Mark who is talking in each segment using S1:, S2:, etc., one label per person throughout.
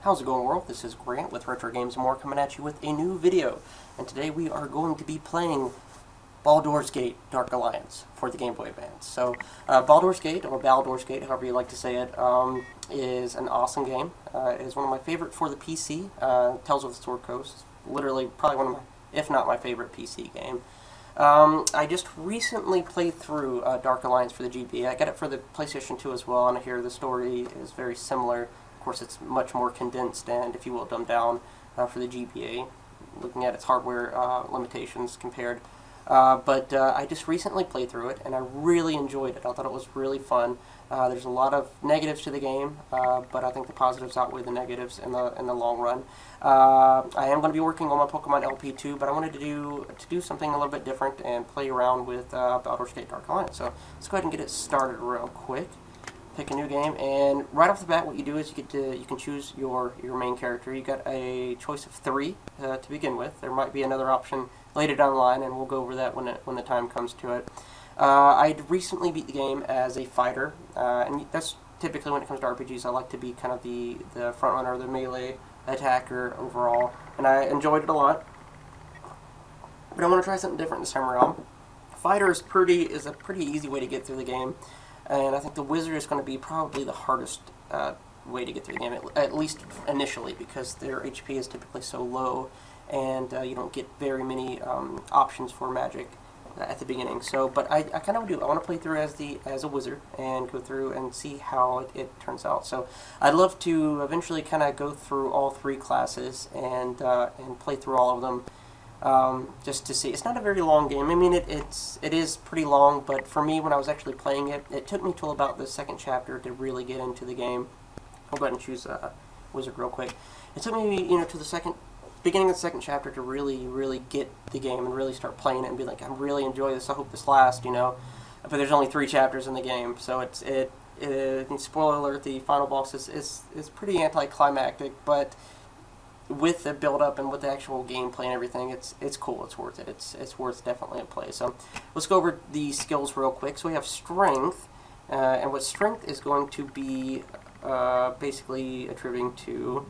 S1: How's it going, world? This is Grant with Retro Games and More coming at you with a new video. And today we are going to be playing Baldur's Gate Dark Alliance for the Game Boy Advance. So, Baldur's Gate, or Baldur's Gate, however you like to say it, is an awesome game. It is one of my favorite for the PC. Tales of the Sword Coast, literally probably one of my, if not my favorite PC game. I just recently played through Dark Alliance for the GBA. I got it for the PlayStation 2 as well, and I hear the story is very similar. Of course, it's much more condensed and, if you will, dumbed down for the GBA, looking at its hardware limitations compared. But I just recently played through it, and I really enjoyed it. I thought it was really fun. There's a lot of negatives to the game, but I think the positives outweigh the negatives in the long run. I am going to be working on my Pokemon LP2, but I wanted to do something a little bit different and play around with Baldur's Gate Dark Alliance. So let's go ahead and get it started real quick. Pick a new game, and right off the bat, what you do is you can choose your main character. You got a choice of 3 to begin with. There might be another option later down the line, and we'll go over that when the time comes to it. I recently beat the game as a fighter, and that's typically when it comes to RPGs. I like to be kind of the front runner, the melee attacker overall, and I enjoyed it a lot. But I want to try something different this time around. Fighter is a pretty easy way to get through the game. And I think the Wizard is going to be probably the hardest way to get through the game, at least initially, because their HP is typically so low, and you don't get very many options for magic at the beginning. So, but I kind of do. I want to play through as a Wizard and go through and see how it turns out. So, I'd love to eventually kind of go through all 3 classes and play through all of them. Just to see. It's not a very long game. I mean, it is pretty long, but for me, when I was actually playing it, it took me till about the 2nd chapter to really get into the game. I'll go ahead and choose Wizard real quick. It took me, to the beginning of the 2nd chapter to really get the game and really start playing it and be like, I really enjoy this. I hope this lasts, But there's only 3 chapters in the game, so spoiler alert, the final boss is pretty anticlimactic, but with the build-up and with the actual gameplay and everything, it's cool. It's worth it. It's worth definitely a play. So let's go over the skills real quick. So we have Strength, and what Strength is going to be basically attributing to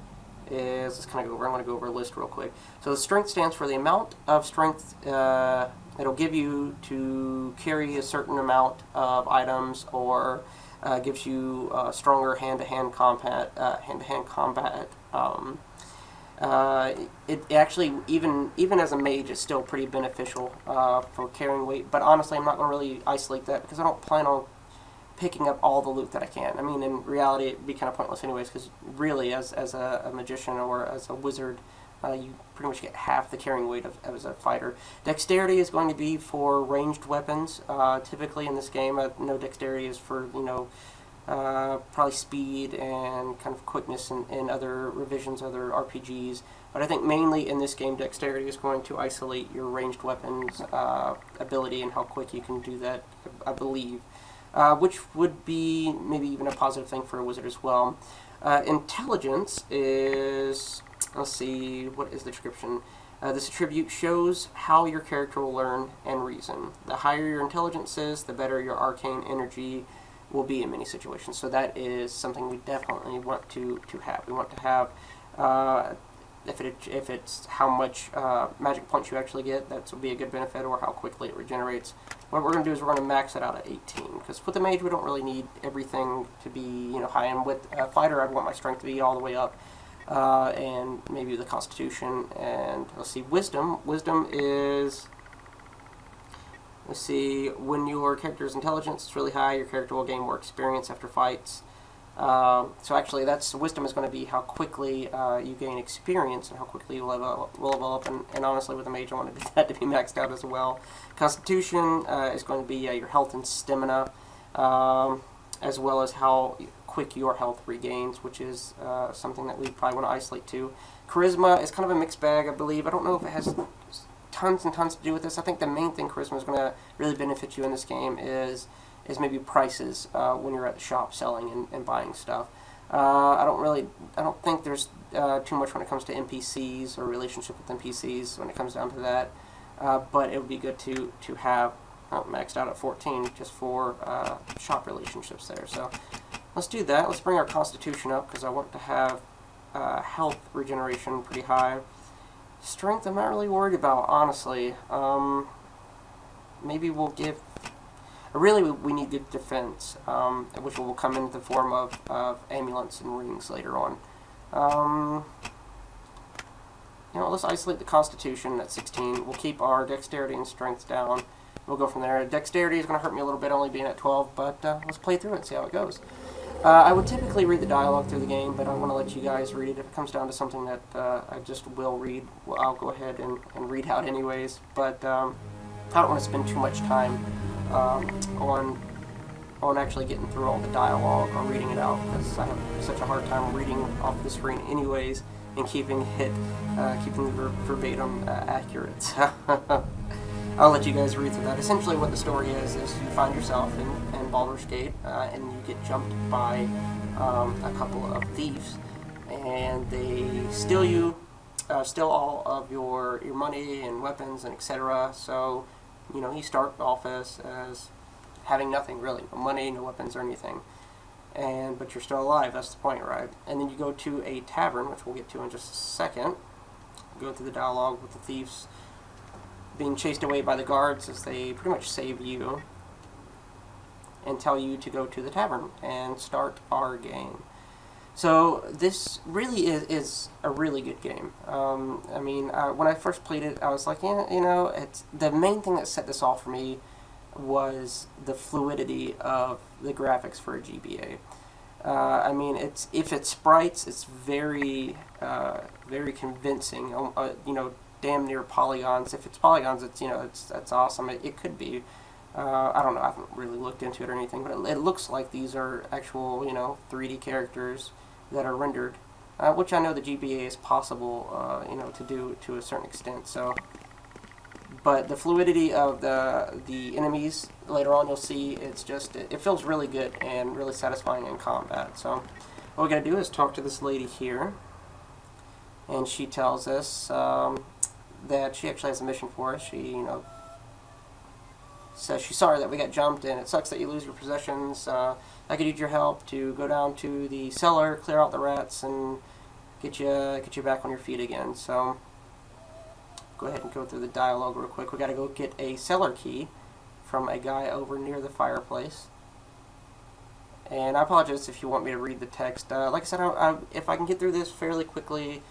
S1: is, let's kind of go over. I'm going to go over a list real quick. So the Strength stands for the amount of strength it'll give you to carry a certain amount of items, or gives you stronger hand-to-hand combat. It actually, even as a mage, is still pretty beneficial for carrying weight. But honestly, I'm not going to really isolate that because I don't plan on picking up all the loot that I can. I mean, in reality, it'd be kind of pointless anyways, because really, as a magician or as a wizard, you pretty much get half the carrying weight as a fighter. Dexterity is going to be for ranged weapons. Typically in this game, no dexterity is for, probably speed and kind of quickness in other revisions, other RPGs. But I think mainly in this game, dexterity is going to isolate your ranged weapons ability and how quick you can do that, I believe. Which would be maybe even a positive thing for a wizard as well. Intelligence is, let's see, what is the description? This attribute shows how your character will learn and reason. The higher your intelligence is, the better your arcane energy will be in many situations. So that is something we definitely want to have. We want to have, if it's how much magic points you actually get, that will be a good benefit, or how quickly it regenerates. What we're going to do is we're going to max it out at 18, because with the mage we don't really need everything to be high, and with a fighter I'd want my strength to be all the way up, and maybe the constitution. And let's see, wisdom is, let's see, when your character's intelligence is really high, your character will gain more experience after fights. So actually, wisdom is going to be how quickly you gain experience and how quickly you level up. And honestly, with a mage, I wanted that to be maxed out as well. Constitution is going to be your health and stamina, as well as how quick your health regains, which is something that we probably want to isolate too. Charisma is kind of a mixed bag, I believe. I don't know if it has tons and tons to do with this. I think the main thing charisma is going to really benefit you in this game is maybe prices when you're at the shop selling and buying stuff. I don't think there's too much when it comes to NPCs or relationship with NPCs when it comes down to that. But it would be good to have maxed out at 14 just for shop relationships there. So let's do that. Let's bring our constitution up because I want to have health regeneration pretty high. Strength I'm not really worried about, honestly. Maybe we'll give... Really, we need good defense, which will come in the form of amulets and rings later on. Let's isolate the Constitution at 16. We'll keep our Dexterity and Strength down. We'll go from there. Dexterity is going to hurt me a little bit, only being at 12, but let's play through it and see how it goes. I would typically read the dialogue through the game, but I want to let you guys read it. If it comes down to something that I just will read, well, I'll go ahead and read out anyways. But I don't want to spend too much time on actually getting through all the dialogue or reading it out, because I have such a hard time reading off the screen anyways and keeping the verbatim accurate. I'll let you guys read through that. Essentially what the story is you find yourself in Baldur's Gate, and you get jumped by a couple of thieves, and they steal you, steal all of your money and weapons and etc. So, you start off as having nothing really, no money, no weapons or anything. But you're still alive, that's the point, right? And then you go to a tavern, which we'll get to in just a second. Go through the dialogue with the thieves being chased away by the guards as they pretty much save you and tell you to go to the tavern and start our game. So this really is a really good game. When I first played it, I was like, it's the main thing that set this off for me was the fluidity of the graphics for a GBA. If it's sprites, it's very convincing. Damn near polygons. If it's polygons, that's awesome. It could be. I don't know. I haven't really looked into it or anything, but it looks like these are actual 3D characters that are rendered, which I know the GBA is possible to do to a certain extent. So, but the fluidity of the enemies later on, you'll see it feels really good and really satisfying in combat. So what we gotta do is talk to this lady here, and she tells us that she actually has a mission for us. She says she's sorry that we got jumped and it sucks that you lose your possessions. I could use your help to go down to the cellar, clear out the rats, and get you back on your feet again. So go ahead and go through the dialogue real quick. We got to go get a cellar key from a guy over near the fireplace. And I apologize if you want me to read the text. Like I said, if I can get through this fairly quickly,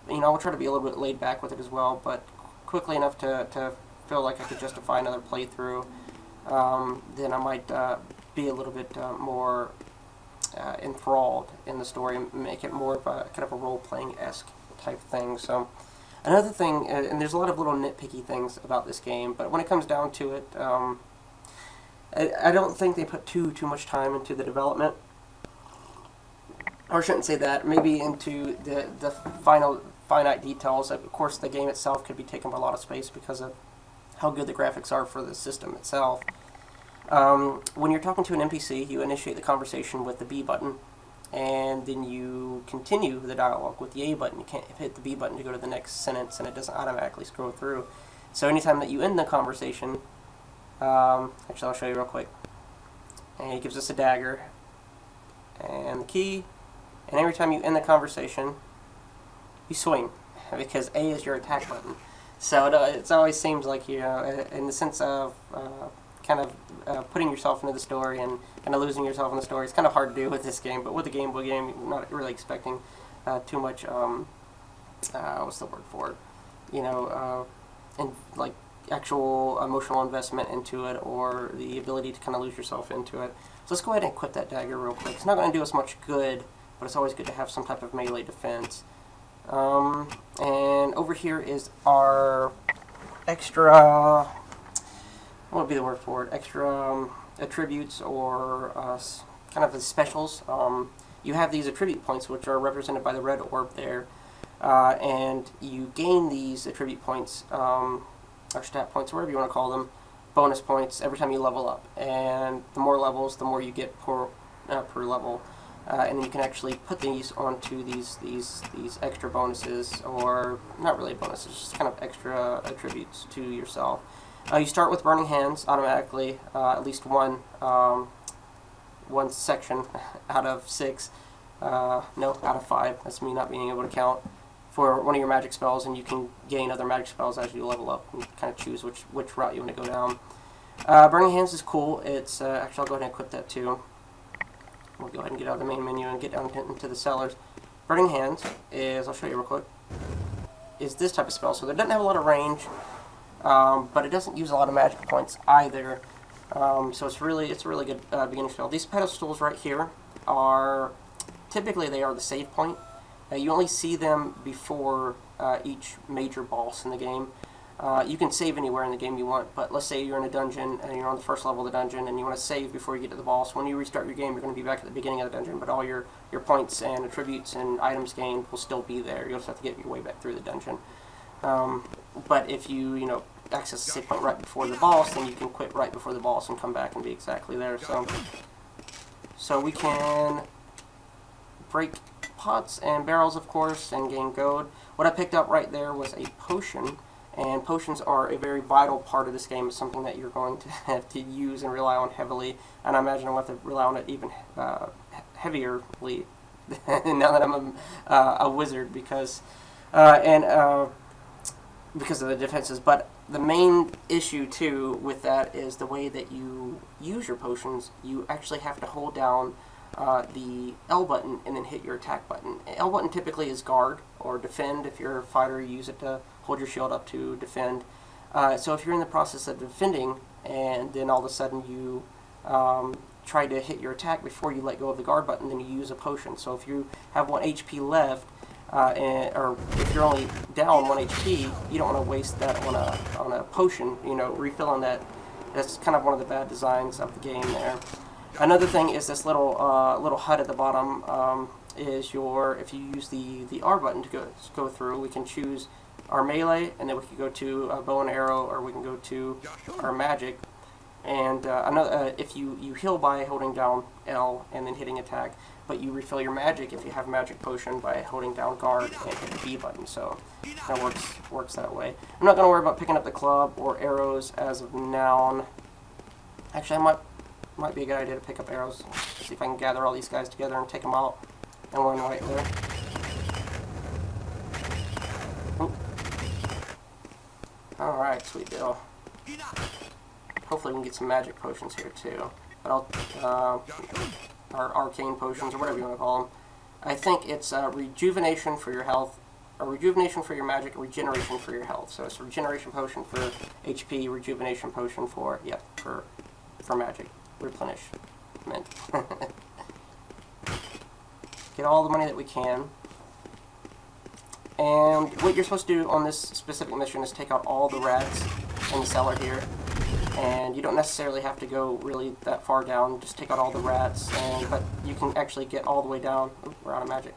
S1: I'll try to be a little bit laid back with it as well, but quickly enough to feel like I could justify another playthrough, then I might be a little bit more enthralled in the story and make it more of a kind of a role-playing-esque type thing. So another thing, and there's a lot of little nitpicky things about this game, but when it comes down to it, I don't think they put too much time into the development. Or I shouldn't say that, maybe into the finite details. Of course, the game itself could be taken by a lot of space because of how good the graphics are for the system itself. When you're talking to an NPC, you initiate the conversation with the B button, and then you continue the dialogue with the A button. You can't hit the B button to go to the next sentence, and it doesn't automatically scroll through. So anytime that you end the conversation, actually I'll show you real quick. And he gives us a dagger and the key, and every time you end the conversation, you swing, because A is your attack button. So it always seems like, in the sense of kind of putting yourself into the story and kind of losing yourself in the story. It's kind of hard to do with this game, but with a Game Boy game, I'm not really expecting too much, what's the word for it, and like actual emotional investment into it, or the ability to kind of lose yourself into it. So let's go ahead and equip that dagger real quick. It's not going to do us much good, but it's always good to have some type of melee defense. And over here is our extra, what would be the word for it? Extra attributes, or kind of the specials. You have these attribute points, which are represented by the red orb there, and you gain these attribute points, or stat points, whatever you want to call them, bonus points every time you level up. And the more levels, the more you get per level. And you can actually put these onto these extra bonuses, or not really bonuses, just kind of extra attributes to yourself. You start with Burning Hands automatically, at least one section out of 6. No, out of 5. That's me not being able to count for one of your magic spells, and you can gain other magic spells as you level up and kind of choose which route you want to go down. Burning Hands is cool. It's actually, I'll go ahead and equip that too. We'll go ahead and get out of the main menu and get down into the cellars. Burning Hands is, I'll show you real quick, is this type of spell. So it doesn't have a lot of range, but it doesn't use a lot of magic points either. So it's a really good beginning spell. These pedestals right here are typically they are the save point. You only see them before each major boss in the game. You can save anywhere in the game you want, but let's say you're in a dungeon and you're on the first level of the dungeon and you want to save before you get to the boss. When you restart your game, you're going to be back at the beginning of the dungeon, but all your points and attributes and items gained will still be there. You'll just have to get your way back through the dungeon. But if you access the save point right before the boss, then you can quit right before the boss and come back and be exactly there. So we can break pots and barrels, of course, and gain gold. What I picked up right there was a potion, and potions are a very vital part of this game. It's something that you're going to have to use and rely on heavily, and I imagine I'll have to rely on it even heavierly now that I'm a wizard because of the defenses. But the main issue too with that is the way that you use your potions. You actually have to hold down the L button and then hit your attack button. L button typically is guard or defend. If you're a fighter, you use it to hold your shield up to defend. So if you're in the process of defending and then all of a sudden you try to hit your attack before you let go of the guard button, then you use a potion. So if you have 1 HP left, or if you're only down 1 HP, you don't want to waste that on a potion. Refilling that. That's kind of one of the bad designs of the game there. Another thing is this little HUD at the bottom is if you use the R button to go through, we can choose our melee, and then we can go to bow and arrow, or we can go to our magic. And if you heal by holding down L and then hitting attack, but you refill your magic if you have magic potion by holding down guard and hit the B button. So that works that way. I'm not going to worry about picking up the club or arrows as of now. Actually, might be a good idea to pick up arrows. See if I can gather all these guys together and take them out in one right there. Alright, sweet deal. Hopefully we can get some magic potions here too. But or arcane potions, or whatever you want to call them. I think it's rejuvenation for your health, or rejuvenation for your magic, or regeneration for your health. So it's regeneration potion for HP, rejuvenation potion for magic. Replenishment. Get all the money that we can. And what you're supposed to do on this specific mission is take out all the rats in the cellar here. And you don't necessarily have to go really that far down. Just take out all the rats, but you can actually get all the way down. Ooh, we're out of magic.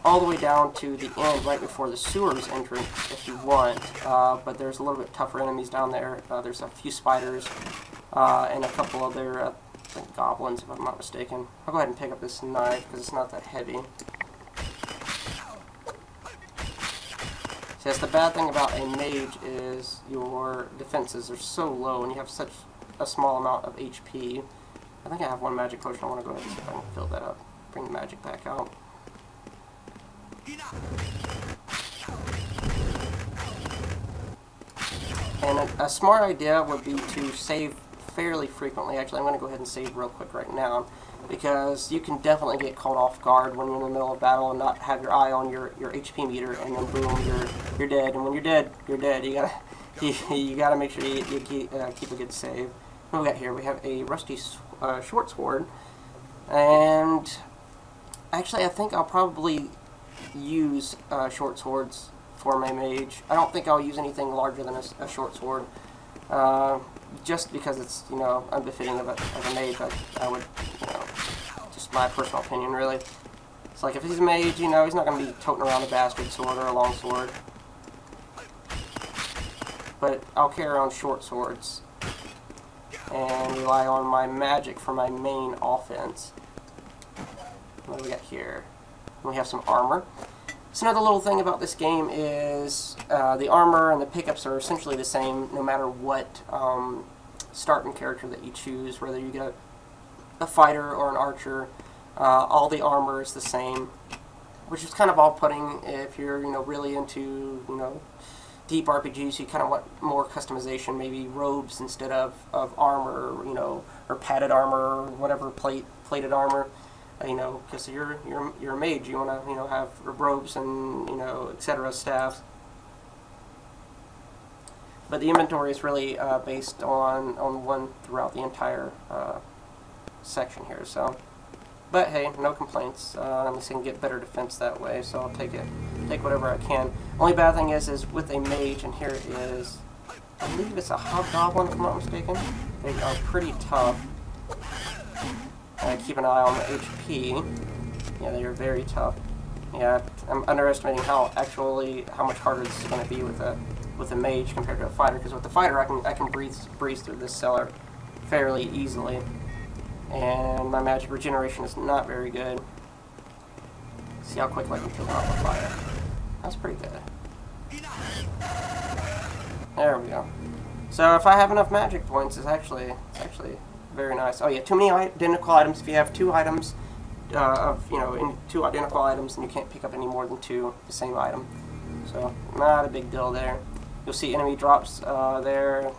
S1: All the way down to the end, right before the sewers entrance, if you want. But there's a little bit tougher enemies down there. There's a few spiders and a couple other I think goblins, if I'm not mistaken. I'll go ahead and pick up this knife because it's not that heavy. See, that's the bad thing about a mage is your defenses are so low and you have such a small amount of HP. I think I have one magic potion. I want to go ahead and see if I can fill that up. Bring the magic back out. And a smart idea would be to save fairly frequently. Actually, I'm going to go ahead and save real quick right now, because you can definitely get caught off guard when you're in the middle of battle and not have your eye on your HP meter, and then boom, you're dead. And when you're dead, you're dead. You gotta make sure you keep a good save. What do we got here? We have a rusty short sword, and actually I think I'll probably use short swords for my mage. I don't think I'll use anything larger than a short sword. Just because it's, unbefitting of a mage. I would, just my personal opinion, really. It's like, if he's a mage, he's not going to be toting around a bastard sword or a long sword. But I'll carry around short swords and rely on my magic for my main offense. What do we got here? We have some armor. So another little thing about this game is the armor and the pickups are essentially the same no matter what starting character that you choose, whether you get a fighter or an archer. All the armor is the same, which is kind of off-putting if you're, really into, deep RPGs. You kind of want more customization, maybe robes instead of armor, or padded armor, or whatever, plated armor. Because you're a mage, you want to, have robes and, etc. staffs. But the inventory is really based on one throughout the entire section here. So, but hey, no complaints. At least I can get better defense that way. So I'll take whatever I can. Only bad thing is with a mage, and here it is. I believe it's a hobgoblin, if I'm not mistaken. They are pretty tough. Keep an eye on the HP. Yeah, they are very tough. Yeah, I'm underestimating how much harder this is going to be with a mage compared to a fighter. Because with the fighter, I can breeze through this cellar fairly easily, and my magic regeneration is not very good. See how quickly I can kill off the fire. That's pretty good. There we go. So if I have enough magic points, it's actually very nice. Oh yeah, too many identical items. If you have two items two identical items, then you can't pick up any more than two the same item. So not a big deal there. You'll see enemy drops there.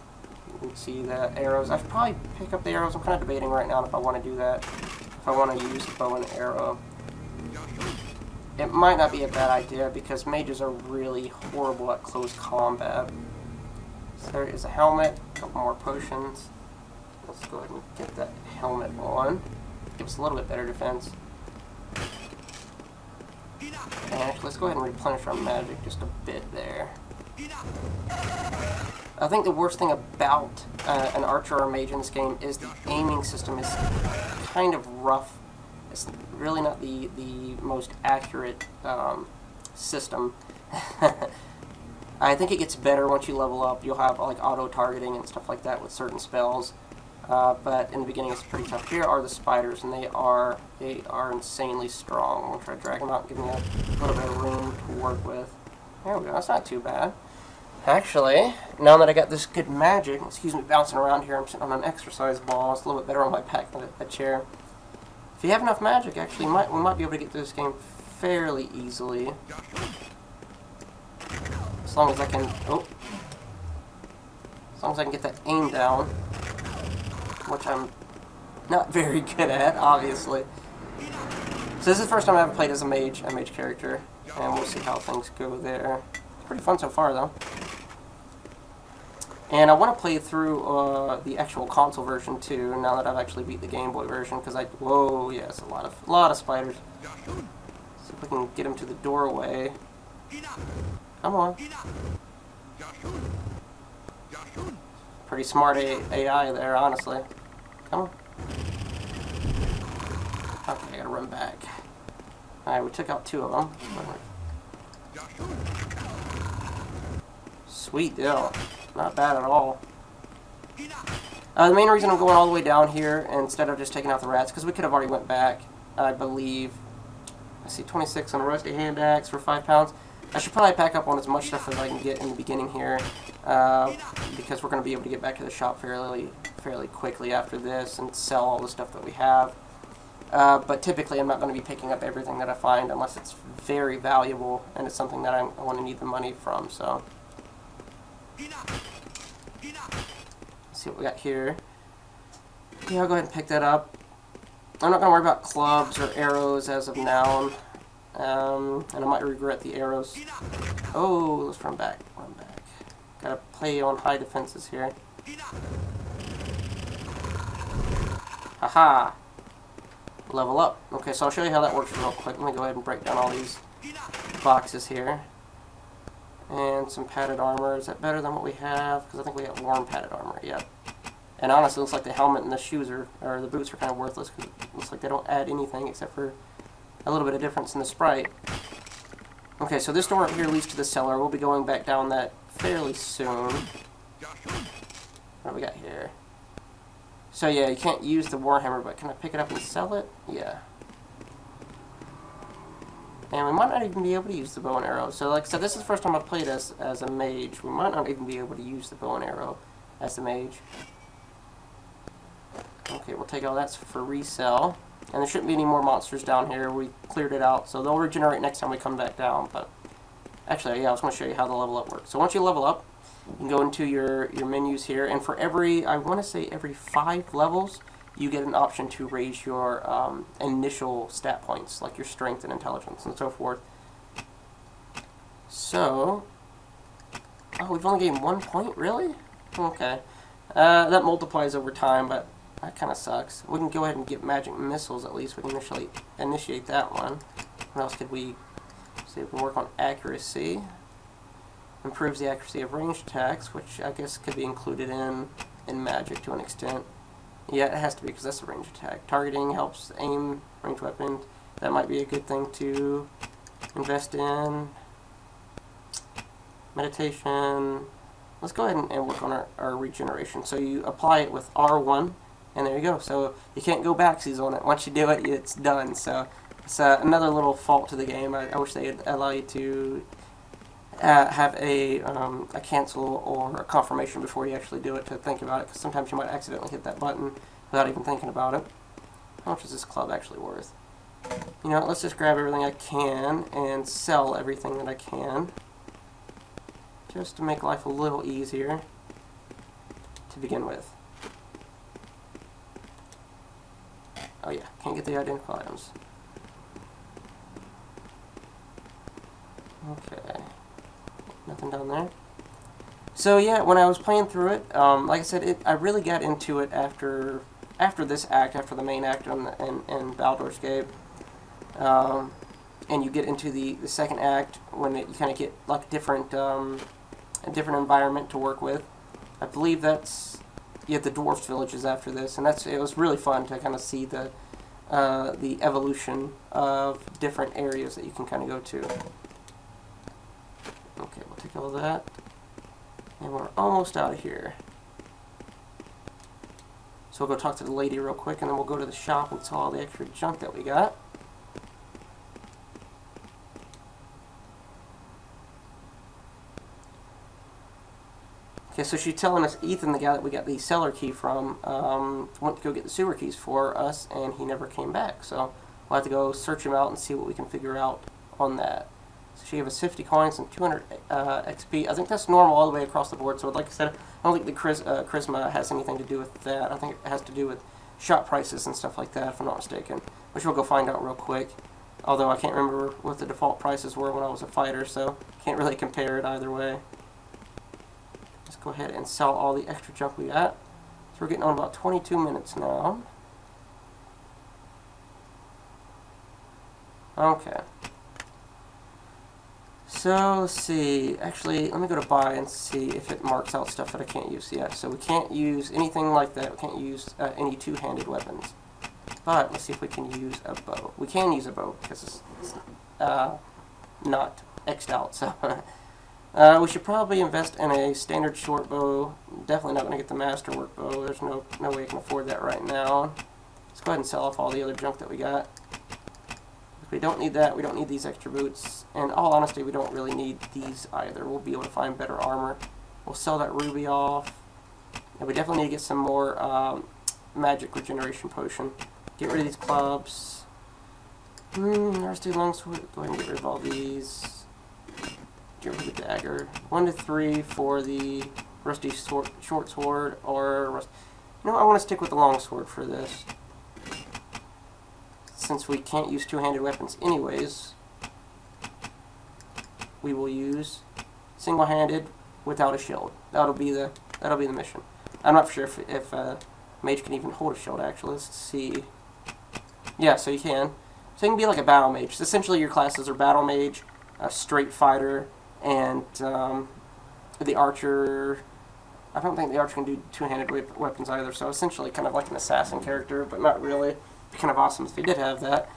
S1: You can see the arrows. I should probably pick up the arrows. I'm kind of debating right now if I want to do that. If I want to use the bow and arrow. It might not be a bad idea because mages are really horrible at close combat. So there is a helmet, a couple more potions. Let's go ahead and get that helmet on. Gives us a little bit better defense. And actually, let's go ahead and replenish our magic just a bit there. I think the worst thing about an archer or a mage in this game is the aiming system is kind of rough. It's really not the most accurate system. I think it gets better once you level up. You'll have like auto-targeting and stuff like that with certain spells. But in the beginning it's pretty tough. Here are the spiders, and they are insanely strong. I'm going to try to drag them out and give me a little bit of room to work with. There we go, that's not too bad. Actually, now that I got this good magic, excuse me bouncing around here, I'm sitting on an exercise ball. It's a little bit better on my back than a chair. If you have enough magic, actually, we might be able to get through this game fairly easily. As long as I can, as long as I can get that aim down, which I'm not very good at, obviously. So this is the first time I ever played as a mage character, and we'll see how things go there. It's pretty fun so far, though. And I want to play through the actual console version too. Now that I've actually beat the Game Boy version, because whoa, yes, a lot of spiders. See if we can get him to the doorway. Come on. Pretty smart AI there, honestly. Come on. Okay, I gotta run back. Alright, we took out two of them. Sweet deal. Not bad at all. The main reason I'm going all the way down here instead of just taking out the rats, because we could have already went back, I believe. I see 26 on a rusty hand axe for 5 pounds. I should probably pack up on as much stuff as I can get in the beginning here, because we're going to be able to get back to the shop fairly quickly after this and sell all the stuff that we have. But typically I'm not going to be picking up everything that I find unless it's very valuable and it's something that I want to need the money from, so. Let's see what we got here. Yeah, I'll go ahead and pick that up. I'm not going to worry about clubs or arrows as of now. And I might regret the arrows. Oh, let's run back. Gotta play on high defenses here. Haha! Level up. Okay, so I'll show you how that works real quick. Let me go ahead and break down all these boxes here. And some padded armor. Is that better than what we have? Because I think we have warm padded armor. Yep. And honestly, it looks like the helmet and the shoes or the boots are kind of worthless because it looks like they don't add anything except for a little bit of difference in the sprite. Okay, so this door here leads to the cellar. We'll be going back down that fairly soon. What do we got here? So yeah, you can't use the warhammer, but can I pick it up and sell it? Yeah. And we might not even be able to use the bow and arrow. So like I said, this is the first time I've played as a mage. We might not even be able to use the bow and arrow as the mage. Okay, we'll take all that for resell. And there shouldn't be any more monsters down here. We cleared it out, so they'll regenerate next time we come back down. But actually, yeah, I was going to show you how the level up works. So once you level up, you can go into your menus here, and for every, I want to say every 5 levels, you get an option to raise your initial stat points, like your strength and intelligence and so forth. So, oh, we've only gained 1 point, really? Okay. That multiplies over time, but that kind of sucks. We can go ahead and get magic missiles at least. We can initiate that one. What else could we see? We can work on accuracy. Improves the accuracy of ranged attacks, which I guess could be included in magic to an extent. Yeah, it has to be because that's a ranged attack. Targeting helps aim ranged weapons. That might be a good thing to invest in. Meditation. Let's go ahead and work on our regeneration. So you apply it with R1, and there you go. So you can't go backsies on it. Once you do it, it's done. So it's another little fault to the game. I wish they'd allow you to have a cancel or a confirmation before you actually do it to think about it, because sometimes you might accidentally hit that button without even thinking about it. How much is this club actually worth? You know, let's just grab everything I can and sell everything that I can, just to make life a little easier to begin with. Oh yeah, can't get the identical items. Okay, nothing down there. So yeah, when I was playing through it, like I said, I really got into it after this act, after the main act in Baldur's Gate. And you get into the second act when you kind of get like a different environment to work with. I believe that's, yeah, the dwarf villages after this, and it was really fun to kind of see the evolution of different areas that you can kind of go to. Okay, we'll take all of that, and we're almost out of here. So we'll go talk to the lady real quick, and then we'll go to the shop and sell all the extra junk that we got. Okay, so she's telling us Ethan, the guy that we got the cellar key from, went to go get the sewer keys for us, and he never came back. So we'll have to go search him out and see what we can figure out on that. So she gave us 50 coins and 200 XP. I think that's normal all the way across the board. So like I said, I don't think the charisma has anything to do with that. I think it has to do with shop prices and stuff like that, if I'm not mistaken, which we'll go find out real quick. Although I can't remember what the default prices were when I was a fighter, so can't really compare it either way. Go ahead and sell all the extra junk we got. So we're getting on about 22 minutes now. Okay. So let's see. Actually, let me go to buy and see if it marks out stuff that I can't use yet. So we can't use anything like that. We can't use any two-handed weapons. But let's see if we can use a bow. We can use a bow because it's not X'd out. So. We should probably invest in a standard short bow. Definitely not going to get the masterwork bow. There's no way I can afford that right now. Let's go ahead and sell off all the other junk that we got. If we don't need that, we don't need these extra boots. And in all honesty, we don't really need these either. We'll be able to find better armor. We'll sell that ruby off. And we definitely need to get some more magic regeneration potion. Get rid of these clubs. Rusty longsword. Go ahead and get rid of all these. Get rid of the dagger. 1 to 3 for the rusty short sword, or you know, I want to stick with the long sword for this, since we can't use two-handed weapons anyways. We will use single-handed without a shield. That'll be the mission. I'm not sure if mage can even hold a shield. Actually, let's see. Yeah, so you can. So you can be like a battle mage. So essentially, your classes are battle mage, a straight fighter, and the archer. I don't think the archer can do two-handed weapons either, so essentially kind of like an assassin character, but not really. It'd be kind of awesome if they did have that.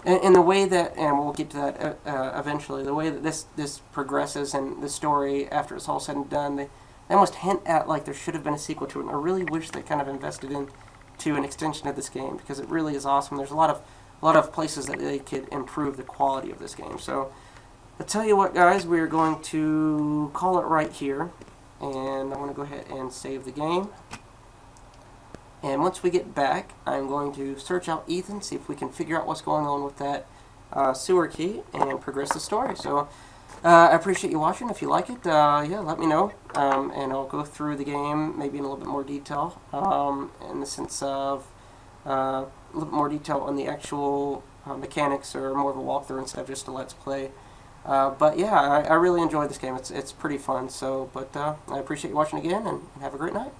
S1: And the way that, and we'll get to that eventually, the way that this progresses and the story, after it's all said and done, they almost hint at like there should have been a sequel to it, and I really wish they kind of invested into an extension of this game, because it really is awesome. There's a lot of places that they could improve the quality of this game. So I'll tell you what, guys, we're going to call it right here, and I want to go ahead and save the game. And once we get back, I'm going to search out Ethan, see if we can figure out what's going on with that sewer key, and progress the story. So I appreciate you watching. If you like it, yeah, let me know, and I'll go through the game maybe in a little bit more detail, in the sense of a little bit more detail on the actual mechanics, or more of a walkthrough instead of just a let's play. But yeah, I really enjoy this game. It's pretty fun. So, but I appreciate you watching again, and have a great night.